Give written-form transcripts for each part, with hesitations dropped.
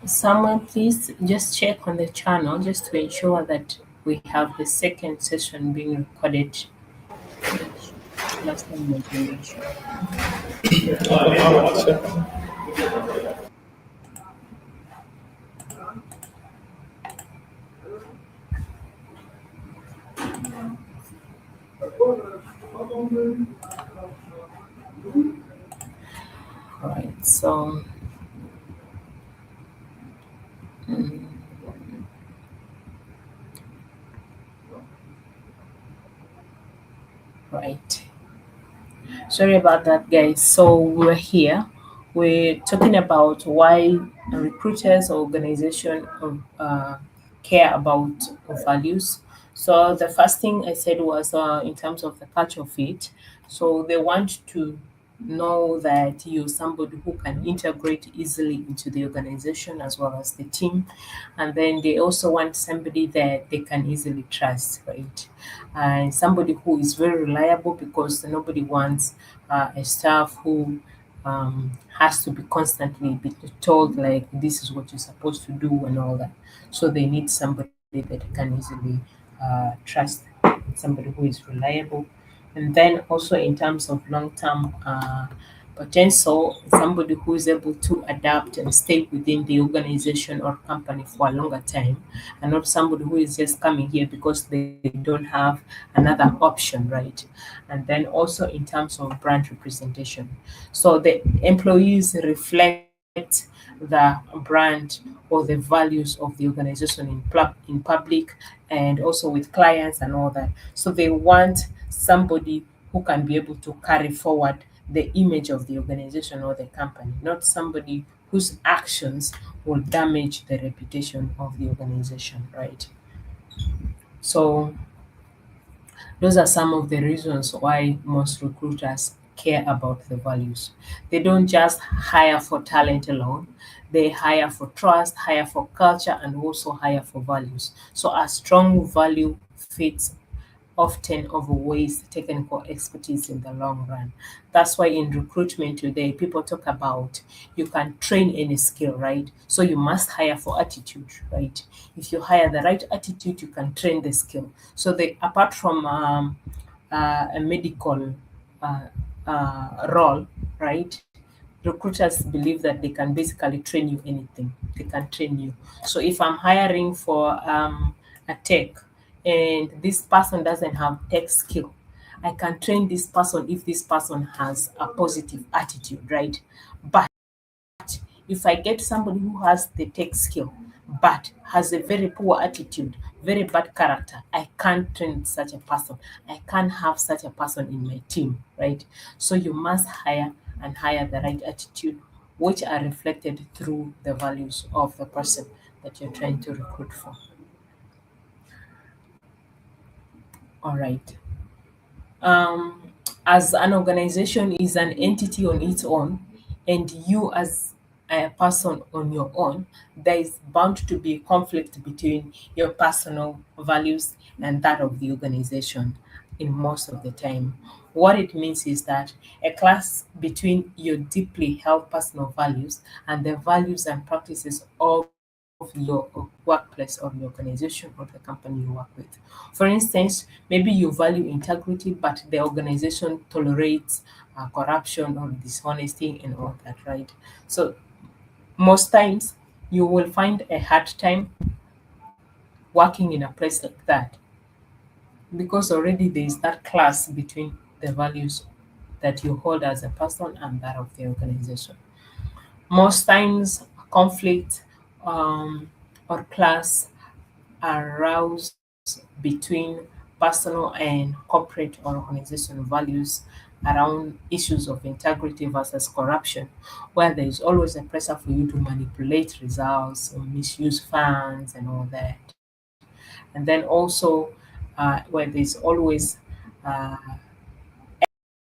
Someone please just check on the channel just to ensure that we have the second session being recorded, which last time was English. Alright, so right. Sorry about that, guys. So we're here. We're talking about why recruiters or organization care about values. So the first thing I said was in terms of the culture fit. So they want to know that you're somebody who can integrate easily into the organization as well as the team, and then they also want somebody that they can easily trust, right? And somebody who is very reliable, because nobody wants a staff who has to be constantly be told like this is what you're supposed to do and all that. So they need somebody that can easily trust, somebody who is reliable. And then also in terms of long-term potential, somebody who is able to adapt and stay within the organization or company for a longer time, and not somebody who is just coming here because they don't have another option, right? And then also in terms of brand representation. So the employees reflect the brand or the values of the organization in public, and also with clients and all that. So they want somebody who can be able to carry forward the image of the organization or the company, not somebody whose actions will damage the reputation of the organization, right? So those are some of the reasons why most recruiters care about the values. They don't just hire for talent alone, they hire for trust, hire for culture, and also hire for values. So a strong value fits often overweighs technical expertise in the long run. That's why in recruitment today, people talk about you can train any skill, right? So you must hire for attitude, right? If you hire the right attitude, you can train the skill. So they, apart from a medical uh, role, right? Recruiters believe that they can basically train you anything. They can train you. So if I'm hiring for a tech, and this person doesn't have tech skill, I can train this person if this person has a positive attitude, right? But if I get somebody who has the tech skill but has a very poor attitude, very bad character, I can't train such a person. I can't have such a person in my team, right? So you must hire and hire the right attitude, which are reflected through the values of the person that you're trying to recruit for. All right. um, as an organization is an entity on its own, and you as a person on your own, there is bound to be a conflict between your personal values and that of the organization in most of the time. What it means is that a clash between your deeply held personal values and the values and practices of your workplace or your organization or the company you work with. For instance, maybe you value integrity, but the organization tolerates corruption or dishonesty and all that, right? So most times you will find a hard time working in a place like that, because already there is that class between the values that you hold as a person and that of the organization. Most times, conflict or class arouse between personal and corporate or organizational values around issues of integrity versus corruption, where there is always a pressure for you to manipulate results or misuse funds and all that. And then also, where there's always uh,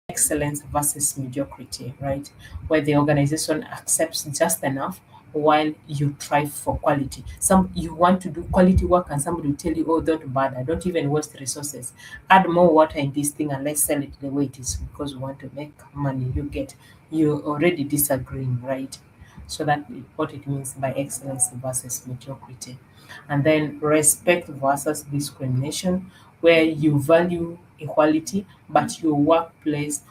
excellence versus mediocrity, right? Where the organization accepts just enough while you try for quality. Some you want to do quality work and somebody will tell you, oh, don't bother, don't even waste resources. Add more water in this thing and let's sell it the way it is because we want to make money. You get, you're already disagreeing, right? So that what it means by excellence versus mediocrity. And then respect versus discrimination, where you value equality, but your workplace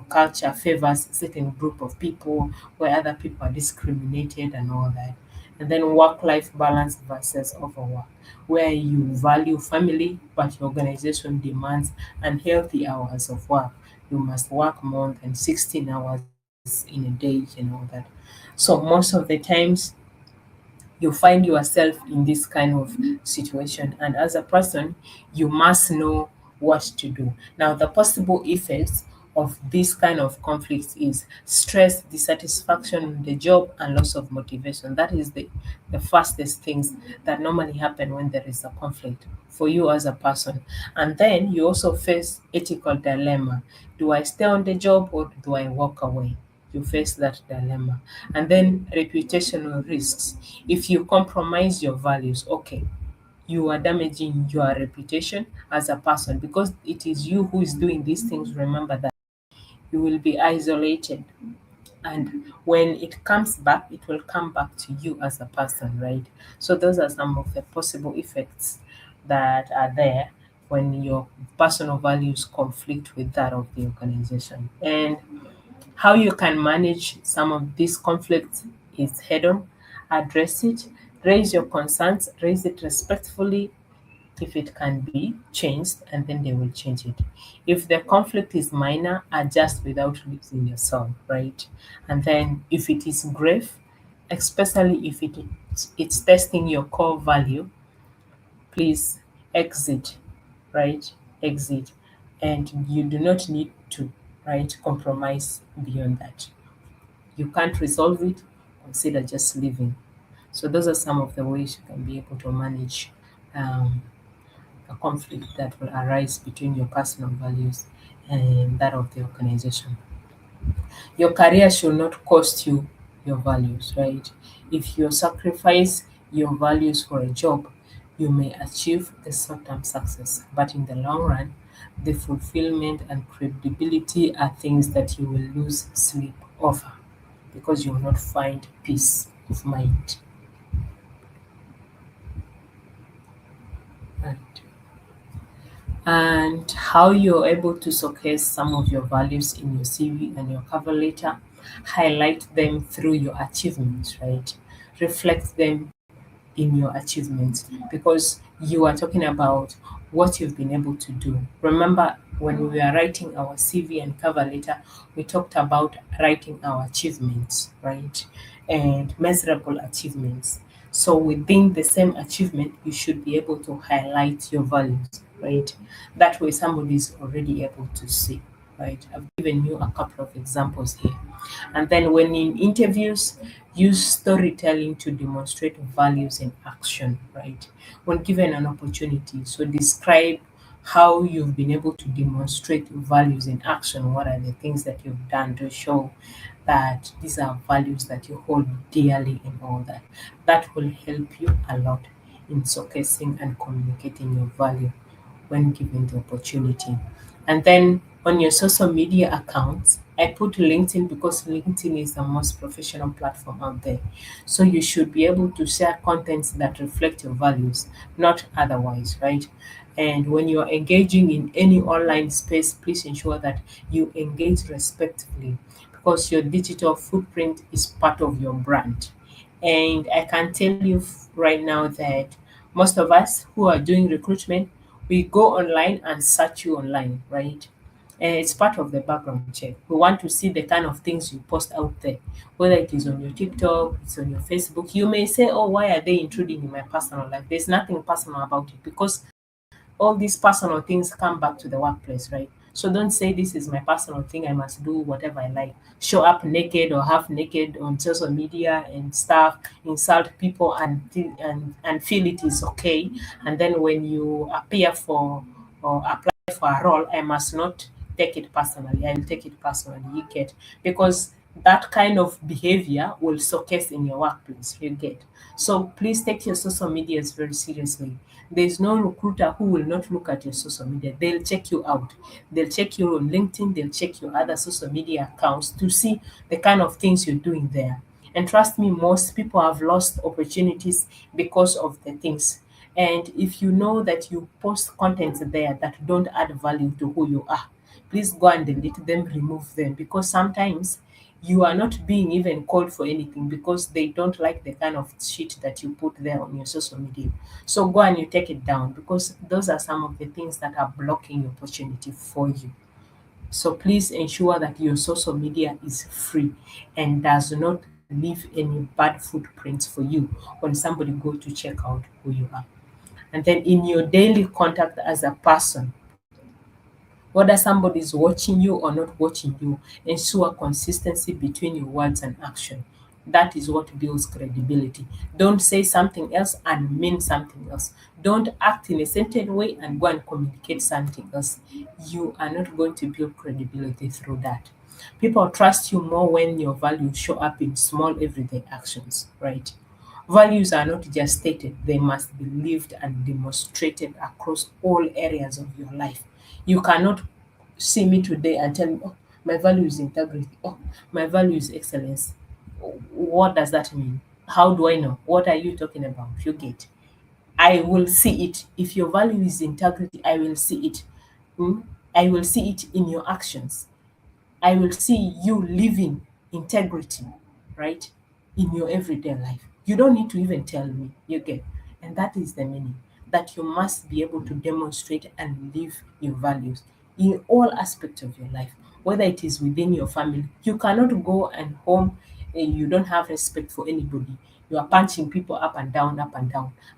culture favors certain group of people where other people are discriminated and all that. And then work-life balance versus overwork, where you value family, but your organization demands unhealthy hours of work. You must work more than 16 hours in a day and all that. So most of the times you find yourself in this kind of situation, and as a person you must know what to do. Now the possible effects of this kind of conflict is stress, dissatisfaction in the job, and loss of motivation. That is the fastest things that normally happen when there is a conflict for you as a person. And then you also face ethical dilemma. Do I stay on the job or do I walk away? You face that dilemma. And then reputational risks. If you compromise your values, okay, you are damaging your reputation as a person because it is you who is doing these things. Remember that you will be isolated, and when it comes back, it will come back to you as a person, right? So those are some of the possible effects that are there when your personal values conflict with that of the organization. And how you can manage some of these conflicts is head on, address it, raise your concerns, raise it respectfully if it can be changed, and then they will change it. If the conflict is minor, adjust without losing yourself, right? And then if it is grave, especially if it's testing your core value, please exit, right? Exit. And you do not need to, right, compromise beyond that. You can't resolve it, consider just leaving. So those are some of the ways you can be able to manage um, a conflict that will arise between your personal values and that of the organization. Your career should not cost you your values, right? If you sacrifice your values for a job, you may achieve the short term success, but in the long run, the fulfillment and credibility are things that you will lose sleep over because you will not find peace of mind. Right. And how you're able to showcase some of your values in your CV and your cover letter, highlight them through your achievements, right? Reflect them in your achievements because you are talking about what you've been able to do. Remember, when we were writing our CV and cover letter, we talked about writing our achievements, right? And measurable achievements. So within the same achievement, you should be able to highlight your values, right? That way, somebody is already able to see, right? I've given you a couple of examples here. And then when in interviews, use storytelling to demonstrate values in action, right? When given an opportunity, so describe how you've been able to demonstrate values in action. What are the things that you've done to show that these are values that you hold dearly and all that? That will help you a lot in showcasing and communicating your value when given the opportunity. And then on your social media accounts, I put LinkedIn because LinkedIn is the most professional platform out there. So you should be able to share contents that reflect your values, not otherwise, right? And when you're engaging in any online space, please ensure that you engage respectfully because your digital footprint is part of your brand. And I can tell you right now that most of us who are doing recruitment, we go online and search you online, right? And it's part of the background check. We want to see the kind of things you post out there, whether it is on your TikTok, it's on your Facebook. You may say, oh, why are they intruding in my personal life? There's nothing personal about it because all these personal things come back to the workplace, right? So don't say this is my personal thing. I must do whatever I like. Show up naked or half naked on social media and stuff, insult people and feel it is okay. And then when you appear for or apply for a role, I must not take it personally. I will take it personally. You get because that kind of behavior will showcase in your workplace. You get so please take your social medias very seriously. There's no recruiter who will not look at your social media. They'll check you out. They'll check you on LinkedIn. They'll check your other social media accounts to see the kind of things you're doing there. And trust me, most people have lost opportunities because of the things. And if you know that you post contents there that don't add value to who you are, please go and delete them, remove them, because sometimes you are not being even called for anything because they don't like the kind of shit that you put there on your social media. So go and you take it down, because those are some of the things that are blocking your opportunity for you. So please ensure that your social media is free and does not leave any bad footprints for you when somebody go to check out who you are. And then in your daily contact as a person, whether somebody is watching you or not watching you, ensure consistency between your words and action. That is what builds credibility. Don't say something else and mean something else. Don't act in a certain way and go and communicate something else. You are not going to build credibility through that. People trust you more when your values show up in small everyday actions, right? Values are not just stated, they must be lived and demonstrated across all areas of your life. You cannot see me today and tell me, oh, my value is integrity, oh, my value is excellence. What does that mean? How do I know? What are you talking about? You get. I will see it. If your value is integrity, I will see it. Hmm? I will see it in your actions. I will see you living integrity, right, in your everyday life. You don't need to even tell me, you get. And that is the meaning, that you must be able to demonstrate and live your values in all aspects of your life, whether it is within your family. You cannot go and home and you don't have respect for anybody. You are punching people up and down,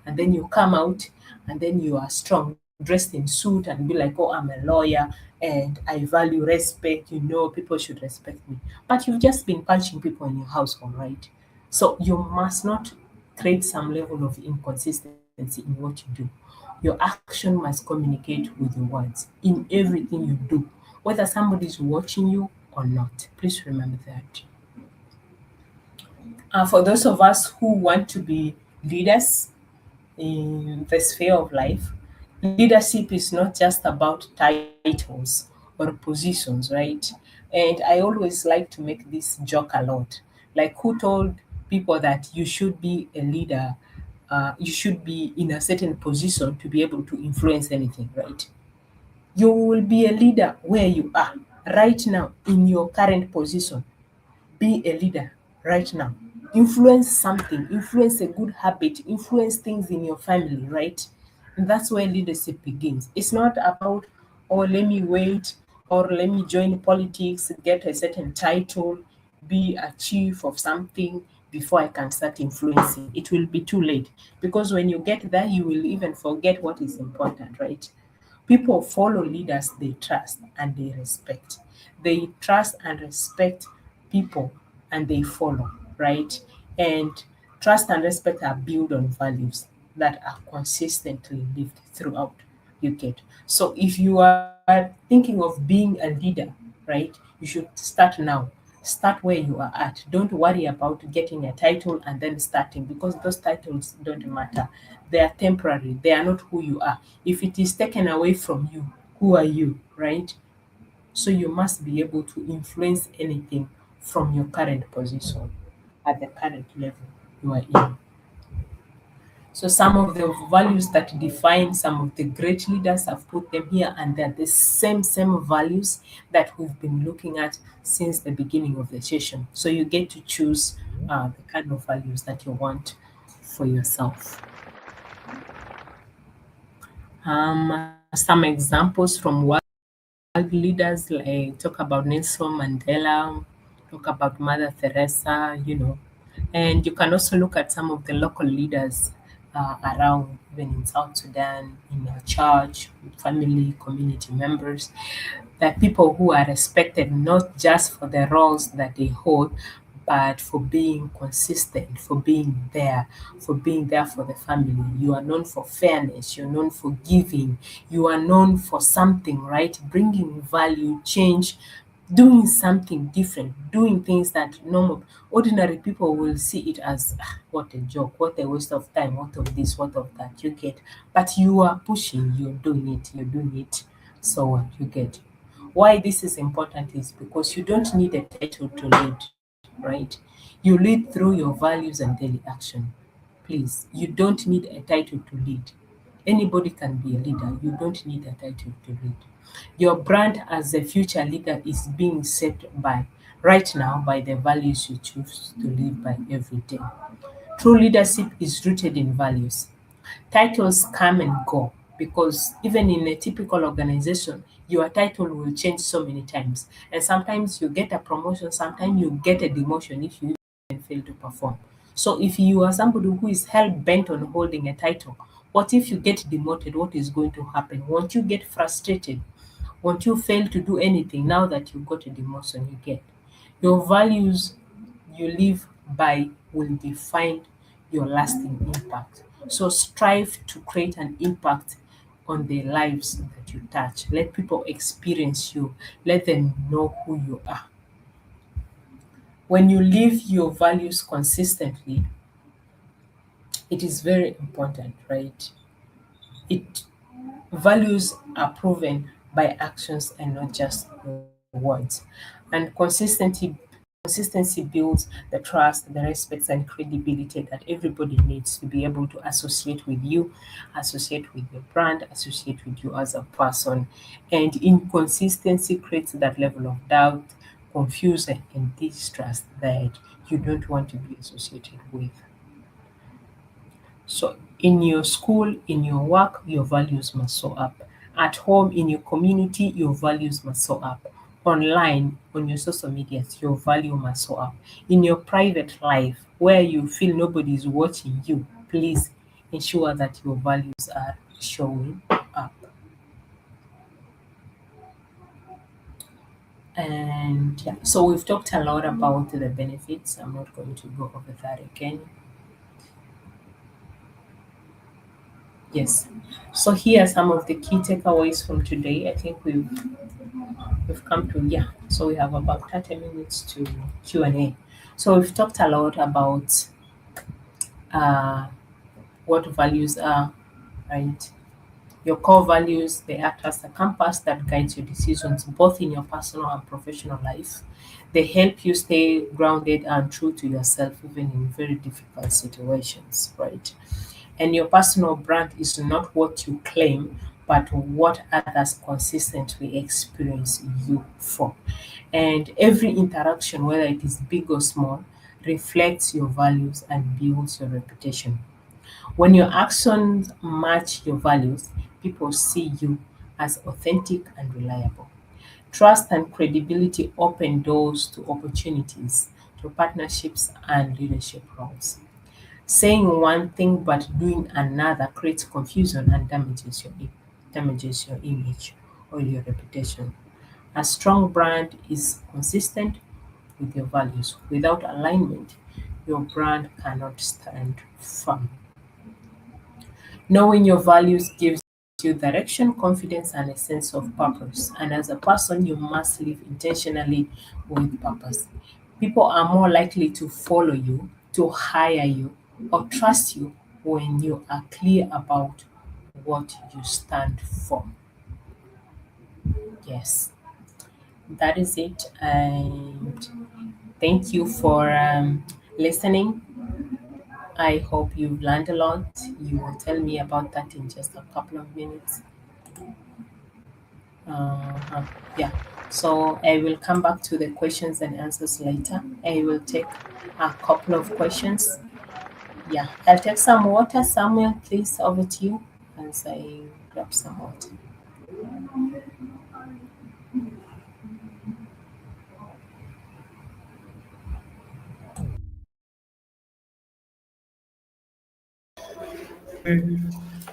and then you come out and then you are strong, dressed in suit, and be like, oh, I'm a lawyer and I value respect. People should respect me. But you've just been punching people in your household, right? So you must not create some level of inconsistency in what you do. Your action must communicate with your words in everything you do, whether somebody is watching you or not. Please remember that. For those of us who want to be leaders in the sphere of life, leadership is not just about titles or positions, right? And I always like to make this joke a lot. Like, who told people that you should be a leader? You should be in a certain position to be able to influence anything, right? You will be a leader where you are right now in your current position. Be a leader right now. Influence something, influence a good habit, influence things in your family, right? And that's where leadership begins. It's not about, oh, let me wait or let me join politics, get a certain title, be a chief of something before I can start influencing. It will be too late, because when you get there, you will even forget what is important, right? People follow leaders they trust and they respect. They trust and respect people and they follow, right? And trust and respect are built on values that are consistently lived throughout. You get. So if you are thinking of being a leader, right, you should start now. Start where you are at. Don't worry about getting a title and then starting, because those titles don't matter. They are temporary. They are not who you are. If it is taken away from you, who are you, right? So you must be able to influence anything from your current position at the current level you are in. So some of the values that define some of the great leaders, I've put them here, and they're the same values that we've been looking at since the beginning of the session. So you get to choose the kind of values that you want for yourself. Some examples from world leaders, like talk about Nelson Mandela, talk about Mother Teresa, and you can also look at some of the local leaders around, even in South Sudan, in our church, family, community members. They're people who are respected not just for the roles that they hold, but for being consistent, for being there for the family. You are known for fairness, you're known for giving, you are known for something, right? Bringing value, change, doing something different, doing things that normal, ordinary people will see it as, "Ah, what a joke, what a waste of time, what of this, what of that," you get. But you are pushing, you're doing it. So what you get. Why this is important is because you don't need a title to lead. right? You lead through your values and daily action. Please, you don't need a title to lead. Anybody can be a leader. You don't need a title to lead. Your brand as a future leader is being set by right now by the values you choose to live by every day. True leadership is rooted in values. Titles come and go because even in a typical organization, your title will change so many times. And sometimes you get a promotion, sometimes you get a demotion if you even fail to perform. So if you are somebody who is hell bent on holding a title, what if you get demoted? What is going to happen? Won't you get frustrated? Won't you fail to do anything now that you got a demotion you get? Your values you live by will define your lasting impact. So strive to create an impact on the lives that you touch. Let people experience you. Let them know who you are. When you live your values consistently, it is very important, right? It Values are proven by actions and not just words. And consistency builds the trust, the respect, and credibility that everybody needs to be able to associate with you, associate with your brand, associate with you as a person. And inconsistency creates that level of doubt, confusion, and distrust that you don't want to be associated with. So in your school, in your work, your values must show up. At home, in your community, your values must show up. Online, on your social medias, your value must show up. In your private life, where you feel nobody is watching you, please ensure that your values are showing up. And yeah, so we've talked a lot about the benefits. I'm not going to go over that again. Yes. So here are some of the key takeaways from today. I think we've come to, yeah, so we have about 30 minutes to Q&A. So we've talked a lot about uh, what values are, right? Your core values, they act as a compass that guides your decisions both in your personal and professional life. They help you stay grounded and true to yourself even in very difficult situations, right? And your personal brand is not what you claim, but what others consistently experience you for. And every interaction, whether it is big or small, reflects your values and builds your reputation. When your actions match your values, people see you as authentic and reliable. Trust and credibility open doors to opportunities, to partnerships, and leadership roles. Saying one thing but doing another creates confusion and damages your image or your reputation. A strong brand is consistent with your values. Without alignment, your brand cannot stand firm. Knowing your values gives you direction, confidence, and a sense of purpose. And as a person, you must live intentionally with purpose. People are more likely to follow you, to hire you, or trust you when you are clear about what you stand for. Yes, that is it. And thank you for listening. I hope you've learned a lot. You will tell me about that in just a couple of minutes. Uh-huh. Yeah. So I will come back to the questions and answers later. I will take a couple of questions. Yeah. I'll take some water. Samuel, please, over to you as I grab some water.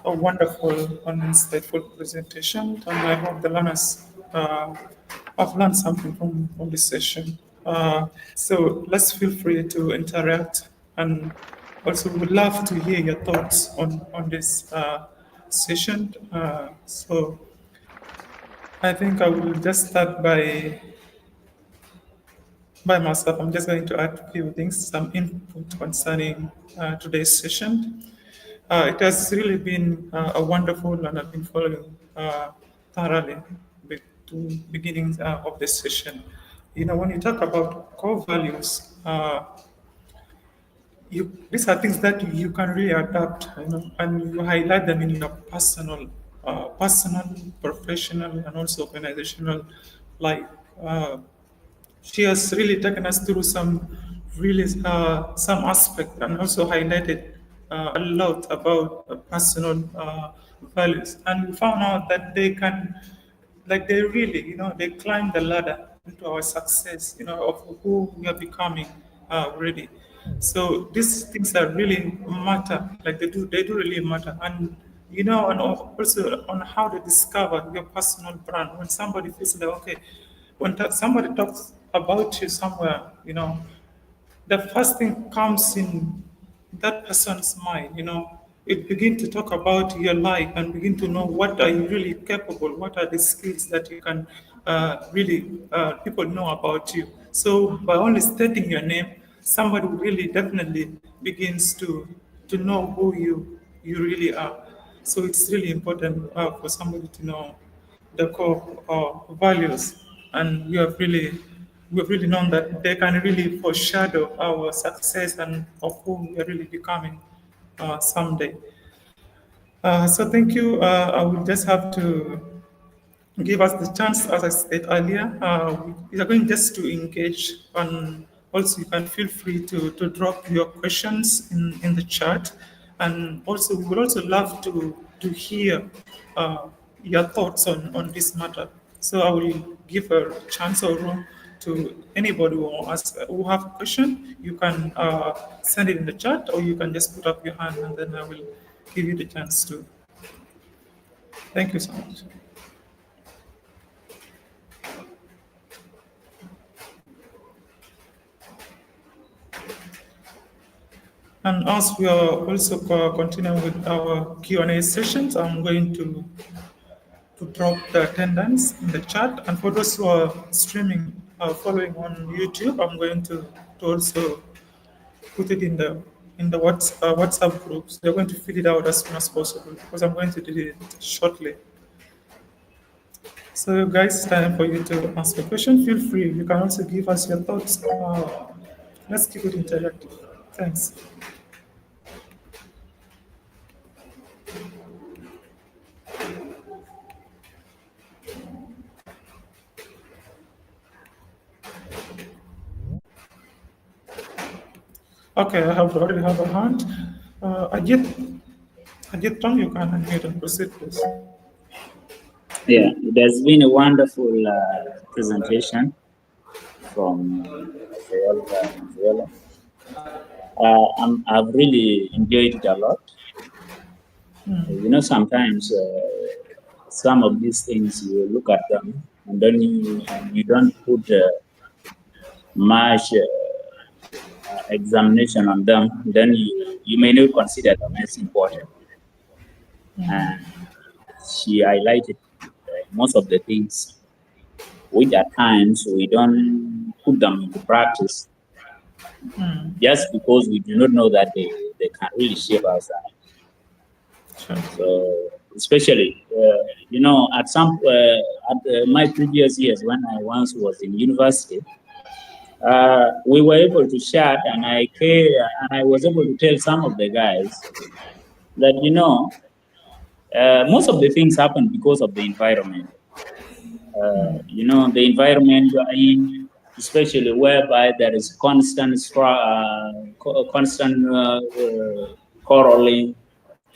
A wonderful and insightful presentation, and I hope the learners have learned something from this session. So let's feel free to interact, and also would love to hear your thoughts on this session. So I think I will just start by myself. I'm just going to add a few things, some input concerning today's session. It has really been a wonderful, and I've been following thoroughly the two beginnings of this session. when you talk about core values, these are things that you can really adapt, and you highlight them in your personal, professional, and also organizational life. Uh, she has really taken us through some aspect and also highlighted a lot about personal values, and we found out that they can, like, they really, they climb the ladder into our success, of who we are becoming already. So these things that really matter, like they do really matter. And and also on how to discover your personal brand. When somebody feels like, okay, when somebody talks about you somewhere, the first thing comes in that person's mind, it begin to talk about your life and begin to know what are you really capable, what are the skills that you can really people know about you. So by only stating your name, somebody really definitely begins to know who you really are. So it's really important for somebody to know the core values, and we've really known that they can really foreshadow our success and of who we are really becoming someday. So thank you. I will just have to give us the chance, as I said earlier. We are going just to engage, and also you can feel free to drop your questions in the chat. And also, we would also love to hear your thoughts on this matter. So I will give a chance or room to anybody who have a question. You can send it in the chat, or you can just put up your hand, and then I will give you the chance to. Thank you so much. And as we are also continuing with our Q&A sessions, I'm going to drop the attendance in the chat. And for those who are streaming, following on YouTube, I'm going to also put it in the WhatsApp groups. They're going to fill it out as soon as possible because I'm going to do it shortly. So, guys, it's time for you to ask a question. Feel free. You can also give us your thoughts. Let's keep it interactive. Thanks. Okay, I have already have a hand. Ajit Tom, you can unmute and proceed, please. Yeah, it has been a wonderful presentation from Olga Consuelo. I've really enjoyed it a lot. Sometimes some of these things you look at them and then you don't put much examination on them. Then you may not consider them as important. And she highlighted most of the things which at times we don't put them into practice just because we do not know that they can really shape us. So especially, at my previous years when I once was in university, we were able to chat, and I was able to tell some of the guys that most of the things happen because of the environment. The environment you are in, especially whereby there is constant quarreling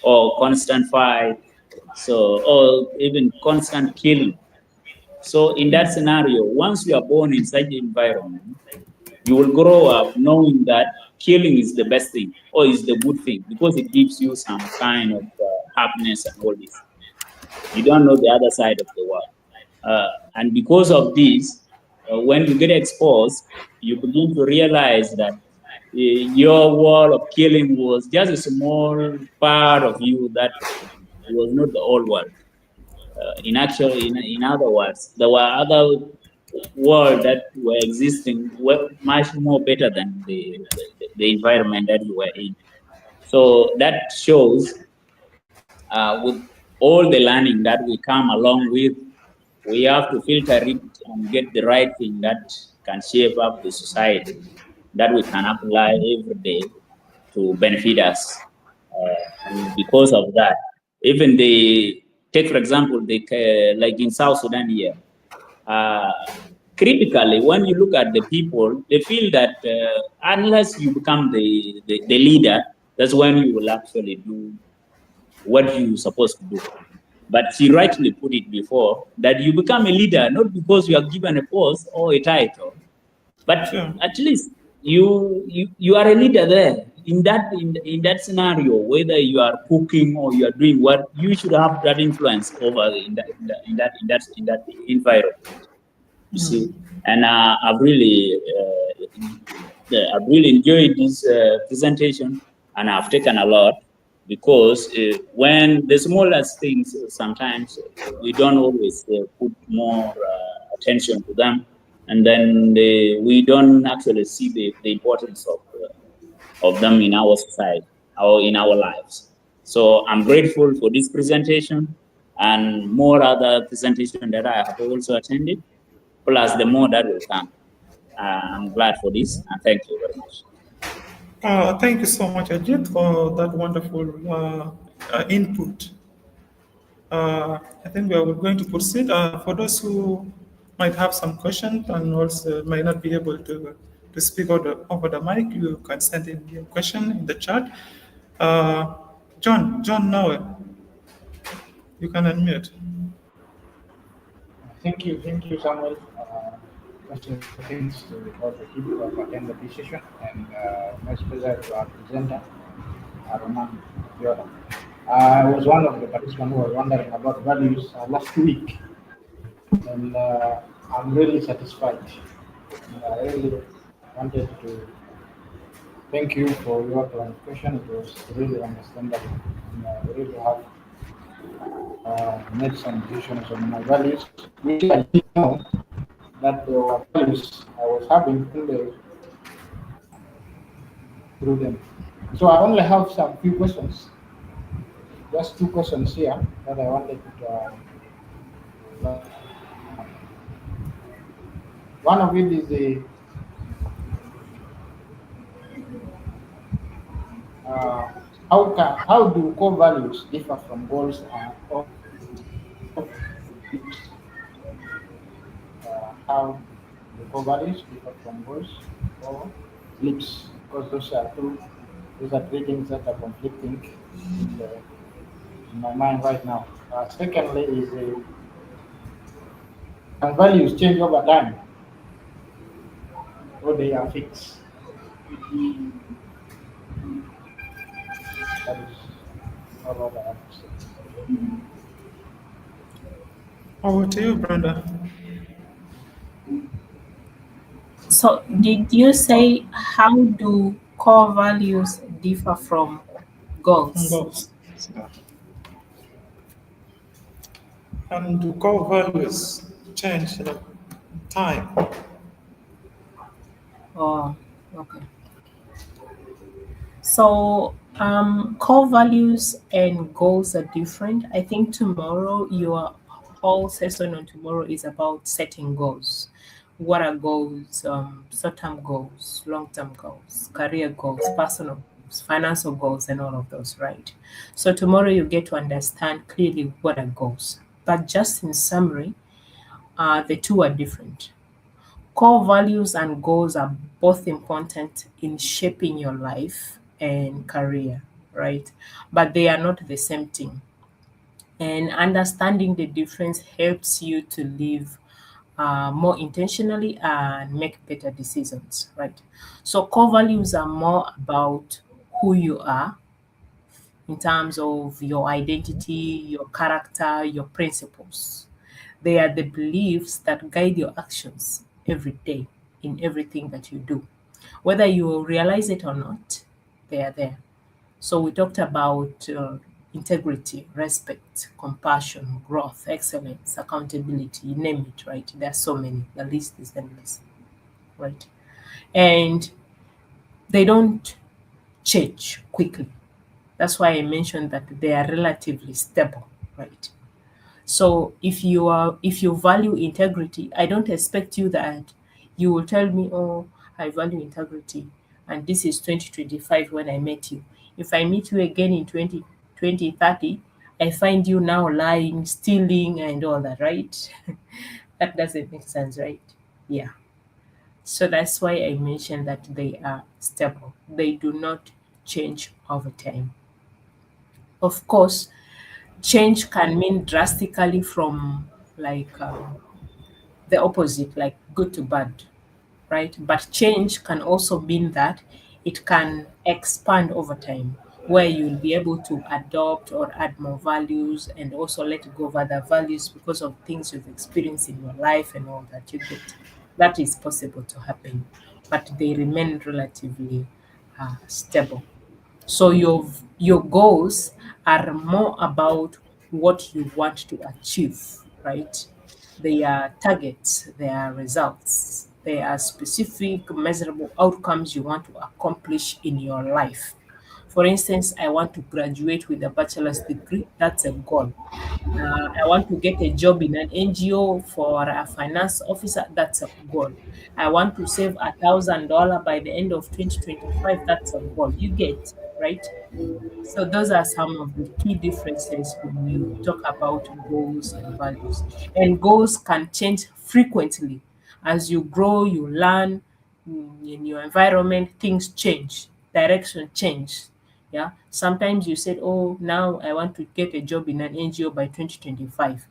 or constant fight, or even constant killing. So in that scenario, once you are born in such an environment, you will grow up knowing that killing is the best thing or is the good thing because it gives you some kind of happiness and all this. You don't know the other side of the world. And because of this, when you get exposed, you begin to realize that your world of killing was just a small part of you that was not the whole world. In other words, there were other world that were existing were much more better than the environment that you were in. So that shows with all the learning that we come along with, we have to filter it and get the right thing that can shape up the society that we can apply every day to benefit us. And because of that, even the take for example, like in South Sudan here, uh, critically, when you look at the people, they feel that unless you become the leader, that's when you will actually do what you're supposed to do. But she rightly put it before that you become a leader not because you are given a post or a title, but Sure. at least you are a leader there. In that scenario, whether you are cooking or you are doing what, you should have that influence over in that environment. You see, and I've really enjoyed this presentation, and I've taken a lot because when the smallest things sometimes we don't always put more attention to them, and then we don't actually see the importance of them in our society or in our lives. So I'm grateful for this presentation and more other presentation that I have also attended, plus the more that will come. I'm glad for this, and thank you very much. Thank you so much, Ajit, for that wonderful input. I think we are going to proceed. For those who might have some questions and also might not be able to speak over the mic, you can send in your question in the chat. Uh, John Noah, you can unmute. Thank you, Samuel. Special thanks to all the people who have attended this session, and my pleasure to our presenter, Roman Viola. I was one of the participants who were wondering about values last week, and I'm really satisfied. And I really wanted to thank you for your clarification. It was really understandable, and I really have made some decisions on my values, which I didn't know that there were values I was having through them. So I only have some few questions, just two questions here that I wanted to. One of it is the how do core values differ from goals or how the core values differ from goals or lips, because those are three things that are conflicting in my mind right now. Secondly, is can values change over time or they are fixed? That is all what I have to say. Over to you, Brenda. So, did you say how do core values differ from goals? Goals. And do core values change in time? Oh, okay. So, core values and goals are different. I think tomorrow, your whole session on tomorrow is about setting goals. What are goals? Short-term goals, long-term goals, career goals, personal goals, financial goals, and all of those, right? So tomorrow you get to understand clearly what are goals. But just in summary, the two are different. Core values and goals are both important in shaping your life and career, right? But they are not the same thing. And understanding the difference helps you to live more intentionally and make better decisions, right? So, core values are more about who you are in terms of your identity, your character, your principles. They are the beliefs that guide your actions every day in everything that you do. Whether you realize it or not, they are there. So we talked about integrity, respect, compassion, growth, excellence, accountability, you name it, right? There are so many. The list is endless, right? And they don't change quickly. That's why I mentioned that they are relatively stable, right? So if you value integrity, I don't expect you that you will tell me, oh, I value integrity, and this is 2025 when I met you. If I meet you again in 2030, I find you now lying, stealing, and all that, right? That doesn't make sense, right? Yeah. So that's why I mentioned that they are stable. They do not change over time. Of course, change can mean drastically from like the opposite, like good to bad, right? But change can also mean that it can expand over time, where you'll be able to adopt or add more values and also let go of other values because of things you've experienced in your life and all that you get. That is possible to happen, but they remain relatively stable. So your goals are more about what you want to achieve, right? They are targets, they are results, they are specific measurable outcomes you want to accomplish in your life. For instance, I want to graduate with a bachelor's degree. That's a goal. I want to get a job in an NGO for a finance officer. That's a goal. I want to save $1,000 by the end of 2025. That's a goal. You get, right? So those are some of the key differences when we talk about goals and values. And goals can change frequently. As you grow, you learn in your environment, things change, direction change. Yeah. Sometimes you said, oh, now I want to get a job in an NGO by 2025.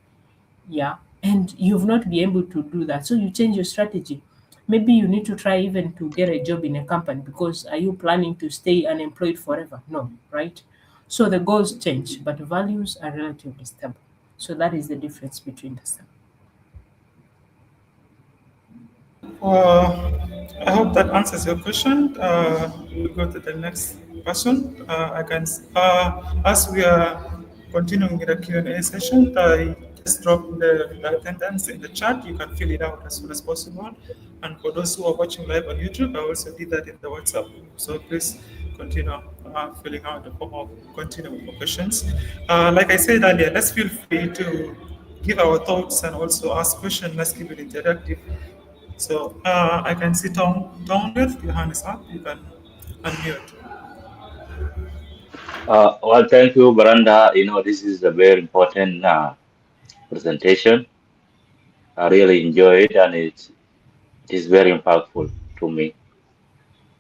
Yeah. And you've not been able to do that. So you change your strategy. Maybe you need to try even to get a job in a company, because are you planning to stay unemployed forever? No, right? So the goals change, but values are relatively stable. So that is the difference between the two. Uh, I hope that answers your question. We'll go to the next person. As we are continuing with the Q&A session, I just dropped the attendance in the chat. You can fill it out as soon as possible. And for those who are watching live on YouTube, I also did that in the WhatsApp. So please continue filling out the form of continue with your questions. Like I said earlier, let's feel free to give our thoughts and also ask questions. Let's keep it interactive. So I can see Tom with your hand is up. You can unmute. Well, thank you, Baranda. This is a very important presentation. I really enjoy it, and it is very impactful to me.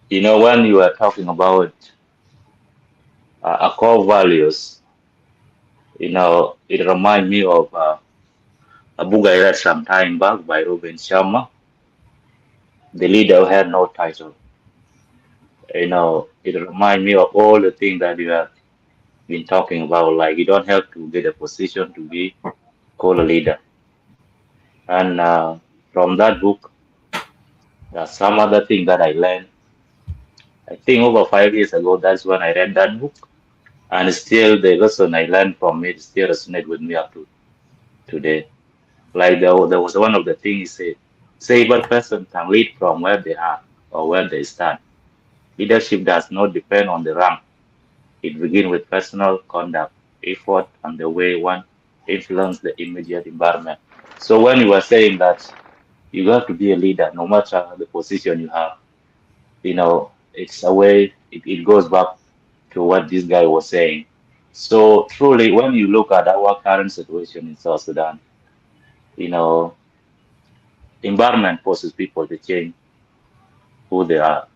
When you are talking about core values, it reminds me of a book I read some time back by Ruben Sharma, The Leader Who Had No Title. It reminds me of all the things that you have been talking about. Like, you don't have to get a position to be called a leader. And from that book, there's some other thing that I learned. I think over 5 years ago, that's when I read that book. And still, the lesson I learned from it still resonates with me up to today. Like there was one of the things he said, "Able person can lead from where they are or where they stand. Leadership does not depend on the rank. It begins with personal conduct, effort, and the way one influences the immediate environment." So when you were saying that you have to be a leader, no matter the position you have, it's a way, it goes back to what this guy was saying. So truly, when you look at our current situation in South Sudan, you know, environment forces people to change who they are.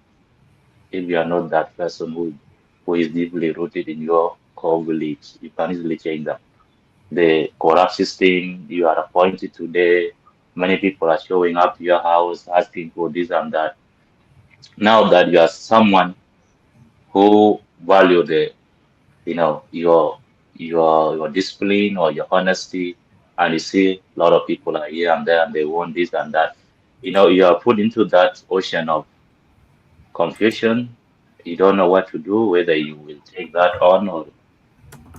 If you are not that person who is deeply rooted in your core beliefs, you can easily change them. The corrupt system you are appointed today, many people are showing up to your house asking for this and that. Now that you are someone who value your discipline or your honesty, and you see a lot of people are here and there and they want this and that, you are put into that ocean of confusion. You don't know what to do, whether you will take that on, or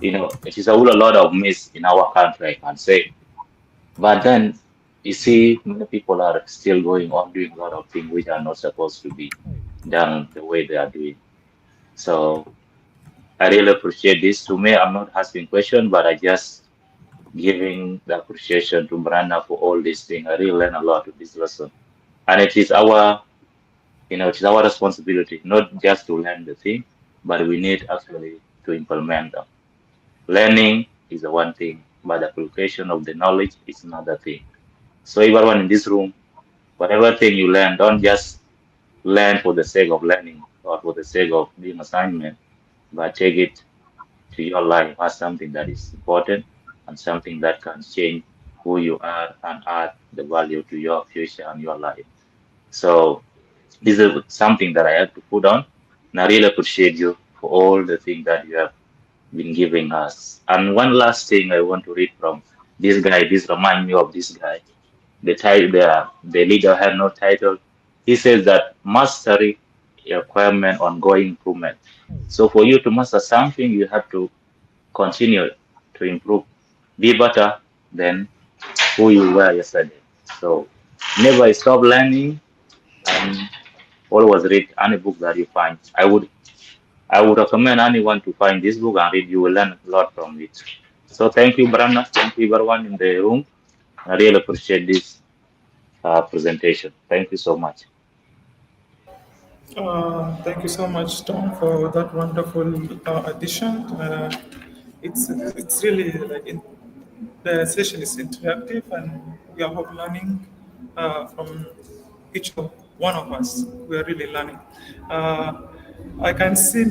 it is a whole lot of mess in our country, I can say. But then you see many people are still going on doing a lot of things which are not supposed to be done the way they are doing. So I really appreciate this. To me, I'm not asking questions, but I just giving the appreciation to Branda for all these things. I really learned a lot with this lesson. And it is our, it is our responsibility not just to learn the thing, but we need actually to implement them. Learning is the one thing, but the application of the knowledge is another thing. So everyone in this room, whatever thing you learn, don't just learn for the sake of learning or for the sake of being assignment, but take it to your life as something that is important and something that can change who you are and add the value to your future and your life. So this is something that I have to put on. And I really appreciate you for all the things that you have been giving us. And one last thing I want to read from this guy, this remind me of this guy. The title, the leader had no title. He says that mastery requirement ongoing improvement. So for you to master something, you have to continue to improve, be better than who you were yesterday. So never stop learning and always read any book that you find. I would recommend anyone to find this book and read. You will learn a lot from it. So thank you, Brandon. Thank you, everyone in the room. I really appreciate this presentation. Thank you so much. Thank you so much, Tom, for that wonderful addition. It's really like the session is interactive, and we are all learning from each of one of us. We are really learning. Uh, I can see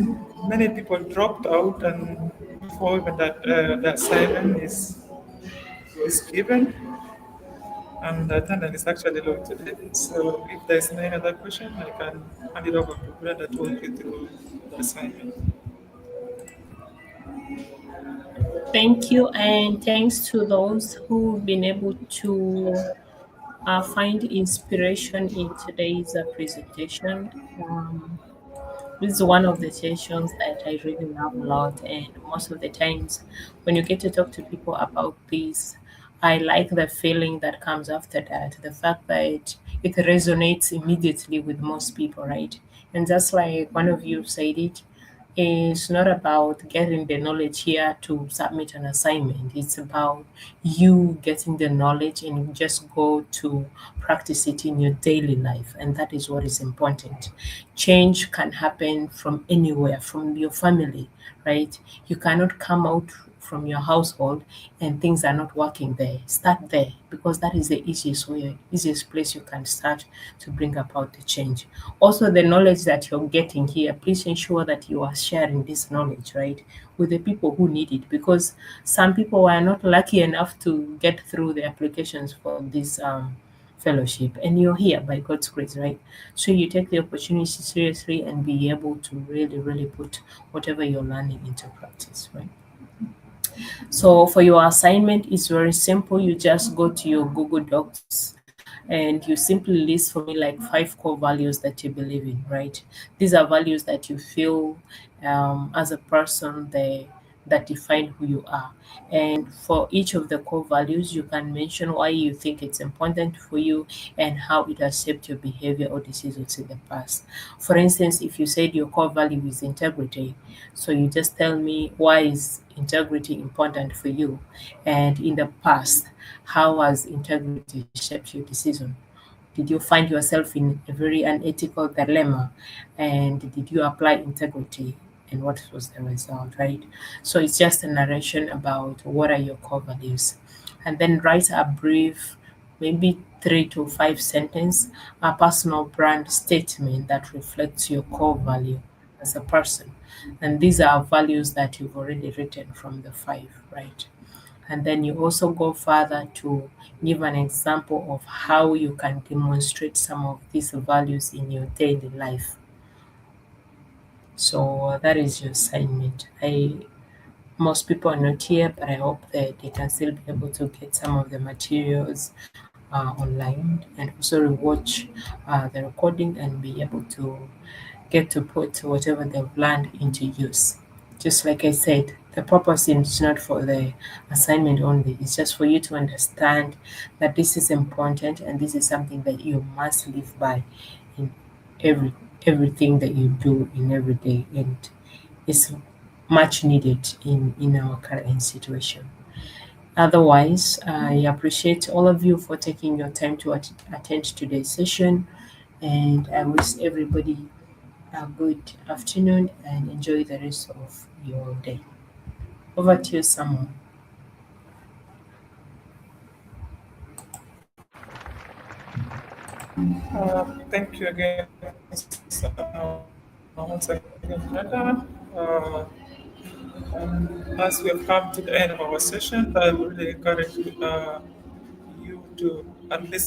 many people dropped out, and before even that the assignment is given, and the attendance is actually low today. So if there's any other question, I can hand it over to Brenda to walk you through the assignment. Thank you, and thanks to those who've been able to find inspiration in today's presentation. This is one of the sessions that I really love a lot, and most of the times when you get to talk to people about this, I like the feeling that comes after that, the fact that it resonates immediately with most people, right? And just like one of you said it, it's not about getting the knowledge here to submit an assignment. It's about you getting the knowledge and you just go to practice it in your daily life. And that is what is important. Change can happen from anywhere, from your family, right? You cannot come out from your household and things are not working there. Start there because that is the easiest way, easiest place you can start to bring about the change. Also, the knowledge that you're getting here, please ensure that you are sharing this knowledge, right, with the people who need it because some people are not lucky enough to get through the applications for this fellowship and you're here by God's grace, right? So you take the opportunity seriously and be able to really, really put whatever you're learning into practice, right? So for your assignment, it's very simple. You just go to your Google Docs and you simply list for me like 5 core values that you believe in, right? These are values that you feel as a person that define who you are. And for each of the core values, you can mention why you think it's important for you and how it has shaped your behavior or decisions in the past. For instance, if you said your core value is integrity, so you just tell me why is integrity important for you, and in the past, how has integrity shaped your decision? Did you find yourself in a very unethical dilemma? And did you apply integrity? And what was the result, right? So it's just a narration about what are your core values. And then write a brief, maybe 3 to 5 sentence, a personal brand statement that reflects your core value as a person. And these are values that you've already written from the 5, right? And then you also go further to give an example of how you can demonstrate some of these values in your daily life. So that is your assignment. I Most people are not here, but I hope that they can still be able to get some of the materials online and also rewatch the recording and be able to get to put whatever they've learned into use. Just like I said, the purpose is not for the assignment only, it's just for you to understand that this is important and this is something that you must live by in every everything that you do in every day, and it's much needed in our current situation. Otherwise, I appreciate all of you for taking your time to attend today's session, and I wish everybody a good afternoon and enjoy the rest of your day. Over to you, Samuel. Thank you again, once again, Nada. As we have come to the end of our session, I would really encourage you to at least